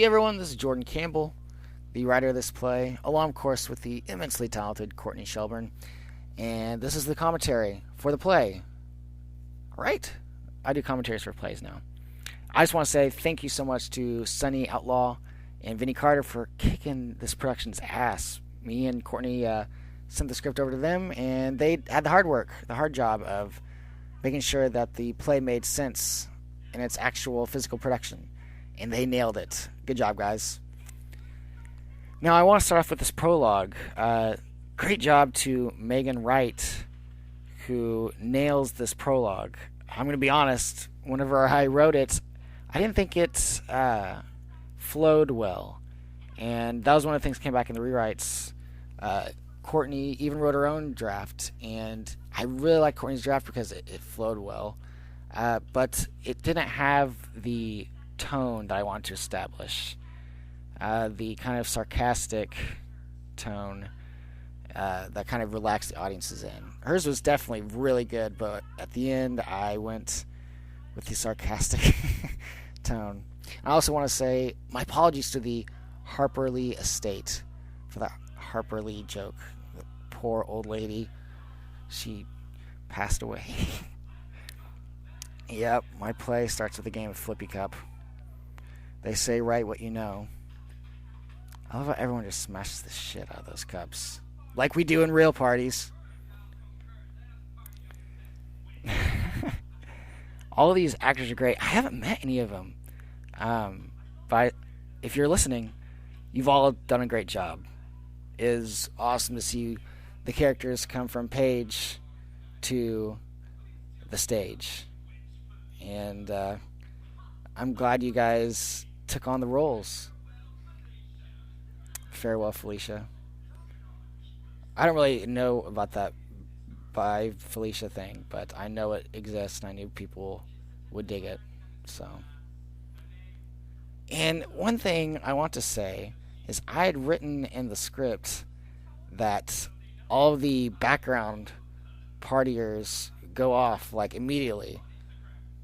Howdy everyone, this is Jordan Campbell, the writer of this play, along of course with the immensely talented Courtney Shelburne, and this is the commentary for the play. Alright, I do commentaries for plays now. I just want to say thank you so much to Sunny Outlaw and Vinnie Carter for kicking this production's ass. Me and Courtney sent the script over to them, and they had the hard work, the hard job of making sure that the play made sense in its actual physical production. And they nailed it. Good job, guys. Now, I want to start off with this prologue. Great job to Megan Wright, who nails this prologue. I'm going to be honest, whenever I wrote it, I didn't think it flowed well. And that was one of the things that came back in the rewrites. Courtney even wrote her own draft, and I really like Courtney's draft because it flowed well. But it didn't have the tone that I wanted to establish. The kind of sarcastic tone that kind of relaxed the audiences in. Hers was definitely really good, but at the end I went with the sarcastic tone. I also want to say my apologies to the Harper Lee estate for that Harper Lee joke. The poor old lady. She passed away. Yep, my play starts with a game of Flippy Cup. They say write what you know. I love how everyone just smashes the shit out of those cups. Like we do in real parties. All of these actors are great. I haven't met any of them. But if you're listening, you've all done a great job. It is awesome to see the characters come from page to the stage. And I'm glad you guys took on the roles. Farewell, Felicia. I don't really know about that by Felicia thing, but I know it exists, and I knew people would dig it. So, and one thing I want to say is I had written in the script that all of the background partiers go off like immediately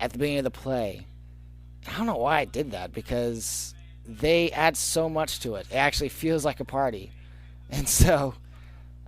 at the beginning of the play. I don't know why I did that, because they add so much to it. It actually feels like a party. And so,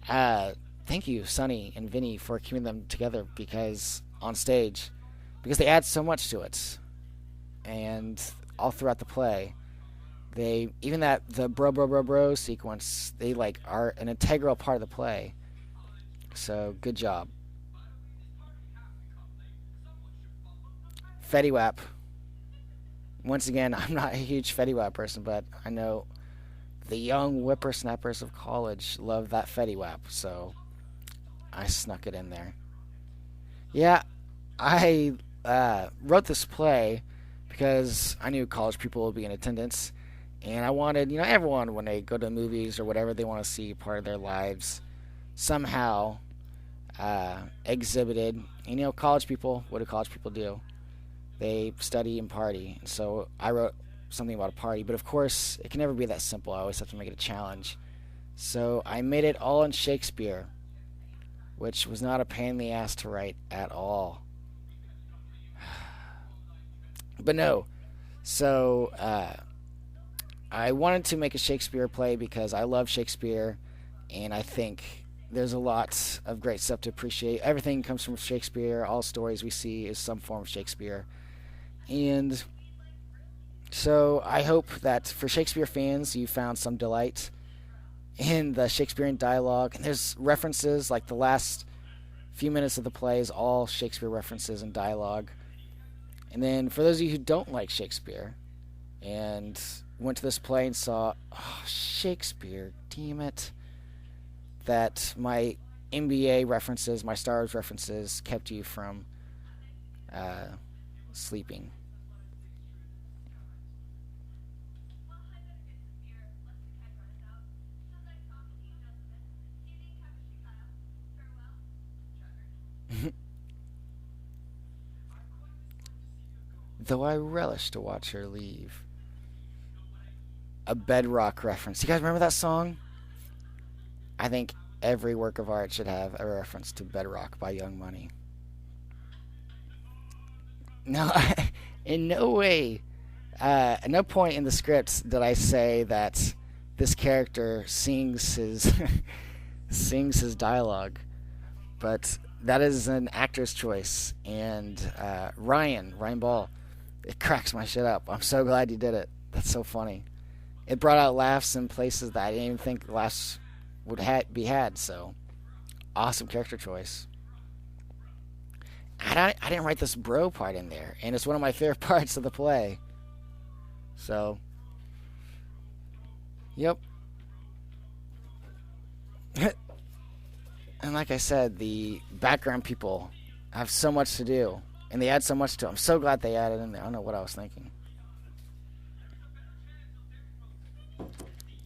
thank you, Sunny and Vinny, for keeping them together on stage, because they add so much to it. And all throughout the play, the bro sequence, they are an integral part of the play. So, good job. Fetty Wap. Once again, I'm not a huge Fetty Wap person, but I know the young whippersnappers of college love that Fetty Wap, so I snuck it in there. Yeah, I wrote this play because I knew college people would be in attendance, and I wanted, everyone, when they go to movies or whatever, they want to see part of their lives somehow exhibited. And, college people, what do college people do? They study and party. So I wrote something about a party. But of course, it can never be that simple. I always have to make it a challenge. So I made it all in Shakespeare, which was not a pain in the ass to write at all. But no. So I wanted to make a Shakespeare play because I love Shakespeare, and I think there's a lot of great stuff to appreciate. Everything comes from Shakespeare. All stories we see is some form of Shakespeare. And so I hope that for Shakespeare fans, you found some delight in the Shakespearean dialogue. And there's references, like the last few minutes of the play is all Shakespeare references and dialogue. And then for those of you who don't like Shakespeare and went to this play and saw, Shakespeare, damn it, that my NBA references, my Star Wars references kept you from sleeping. Though I relish to watch her leave. A Bedrock reference. You guys remember that song? I think every work of art should have a reference to Bedrock by Young Money. No, in no way At no point in the script did I say that this character sings his sings his dialogue, but that is an actor's choice. And Ryan Ball, it cracks my shit up. I'm so glad you did it. That's so funny. It brought out laughs in places that I didn't even think laughs would be had. So awesome character choice. I didn't write this bro part in there, and it's one of my favorite parts of the play. So, yep. And like I said, the background people have so much to do, and they add so much to it. I'm so glad they added in there. I don't know what I was thinking.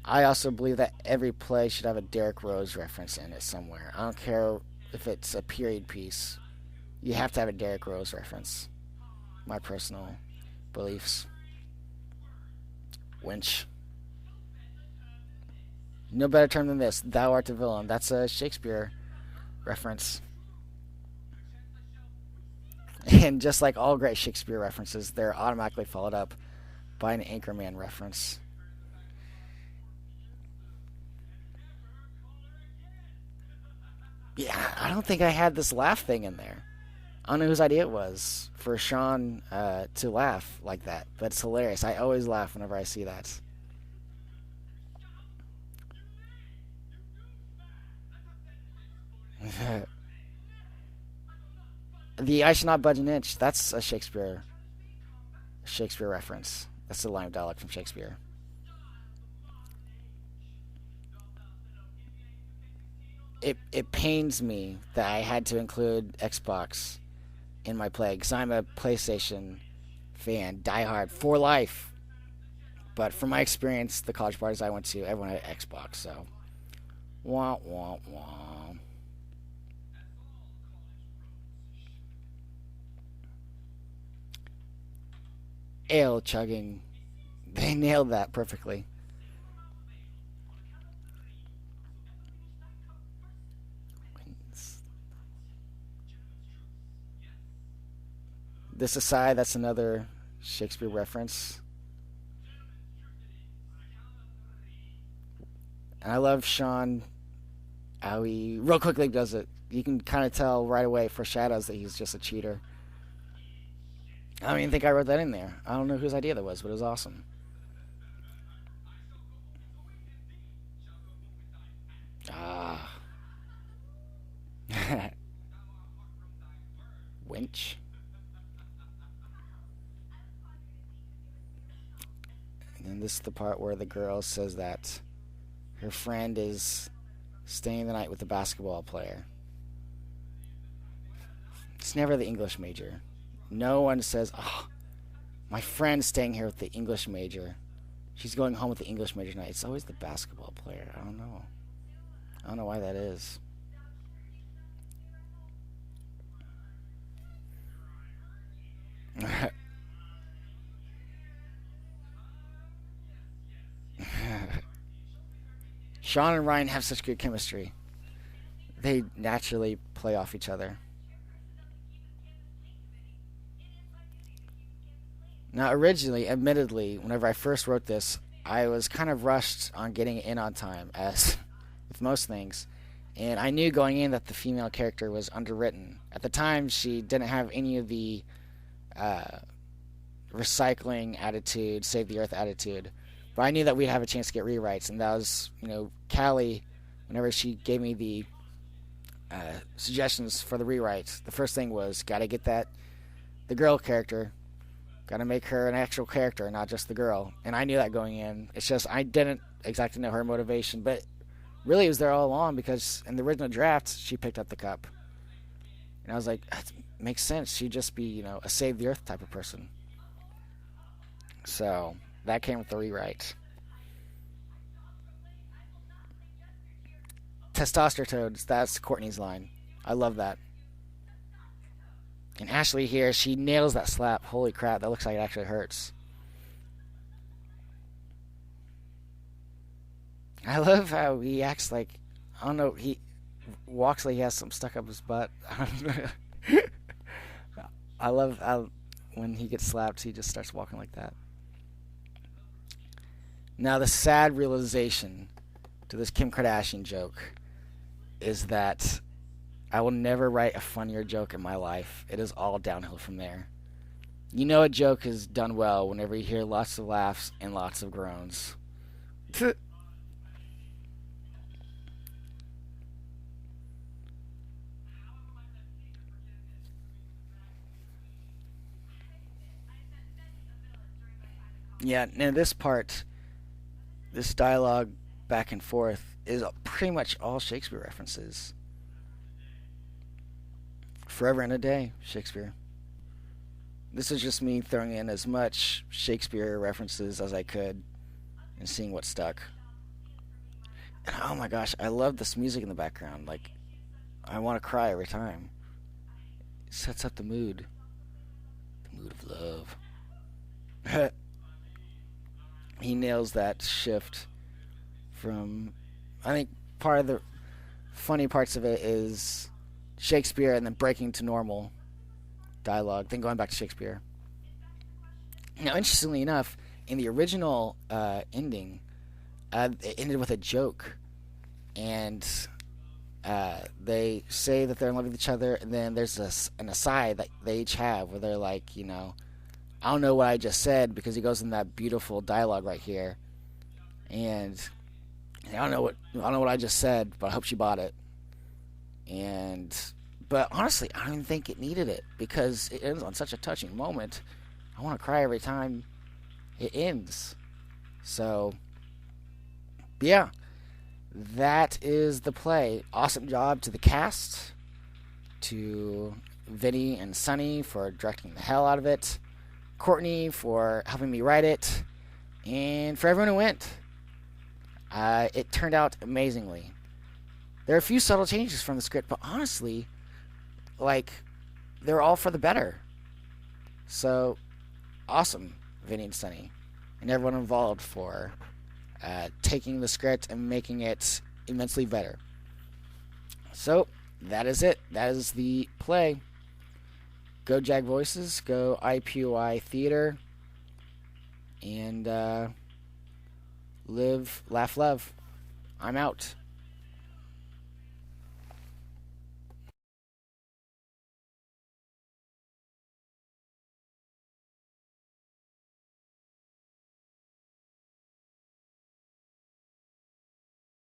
I also believe that every play should have a Derrick Rose reference in it somewhere. I don't care if it's a period piece. You have to have a Derrick Rose reference. My personal beliefs. Winch. No better term than this. Thou art the villain. That's a Shakespeare reference. And just like all great Shakespeare references, they're automatically followed up by an Anchorman reference. Yeah, I don't think I had this laugh thing in there. I don't know whose idea it was for Sean to laugh like that, but it's hilarious. I always laugh whenever I see that. The I shall not budge an inch, that's a Shakespeare reference. That's a line of dialogue from Shakespeare. It pains me that I had to include Xbox in my play because I'm a PlayStation fan, diehard for life. But from my experience, the college parties I went to, everyone had Xbox, so wah wah wah. Ale chugging, they nailed that perfectly. This aside, that's another Shakespeare reference. And I love Sean how he real quickly does it. You can kind of tell right away, foreshadows that he's just a cheater. I don't even think I wrote that in there. I don't know whose idea that was, but it was awesome. Ah. Winch. And then this is the part where the girl says that her friend is staying the night with the basketball player. It's never the English major. No one says, oh, my friend's staying here with the English major. She's going home with the English major tonight. It's always the basketball player. I don't know. I don't know why that is. Sean and Ryan have such good chemistry. They naturally play off each other. Now, originally, admittedly, whenever I first wrote this, I was kind of rushed on getting it in on time, as with most things. And I knew going in that the female character was underwritten. At the time, she didn't have any of the recycling attitude, save the earth attitude. But I knew that we'd have a chance to get rewrites, and that was, Callie, whenever she gave me the suggestions for the rewrites, the first thing was, gotta get the girl character, gotta make her an actual character, not just the girl. And I knew that going in. It's just, I didn't exactly know her motivation, but really it was there all along, because in the original draft, she picked up the cup. And I was like, that makes sense. She'd just be, a save the earth type of person. So that came with the rewrite. Testosterone, that's Courtney's line. I love that. And Ashley here, she nails that slap. Holy crap, that looks like it actually hurts. I love how he acts like, I don't know, he walks like he has something stuck up his butt. I love how when he gets slapped, he just starts walking like that. Now, the sad realization to this Kim Kardashian joke is that I will never write a funnier joke in my life. It is all downhill from there. You know a joke is done well whenever you hear lots of laughs and lots of groans. Yeah, now this part, this dialogue back and forth, is pretty much all Shakespeare references. Forever and a day, Shakespeare. This is just me throwing in as much Shakespeare references as I could and seeing what stuck. And oh my gosh, I love this music in the background. Like, I want to cry every time. It sets up the mood. The mood of love. He nails that shift from, I think part of the funny parts of it is Shakespeare and then breaking to normal dialogue, then going back to Shakespeare. Now, interestingly enough, in the original ending, it ended with a joke, and they say that they're in love with each other, and then there's an aside that they each have where they're like, you know, I don't know what I just said, because he goes in that beautiful dialogue right here, and I don't know what I just said, but I hope she bought it. But honestly, I don't even think it needed it, because it ends on such a touching moment. I want to cry every time it ends. So, yeah, that is the play. Awesome job to the cast, to Vinny and Sunny for directing the hell out of it, Courtney for helping me write it, and for everyone who went. It turned out amazingly. There are a few subtle changes from the script, but honestly, like, they're all for the better. So, awesome, Vinny and Sunny, and everyone involved for taking the script and making it immensely better. So, that is it. That is the play. Go Jag Voices, go IUPUI Theater, and live, laugh, love. I'm out.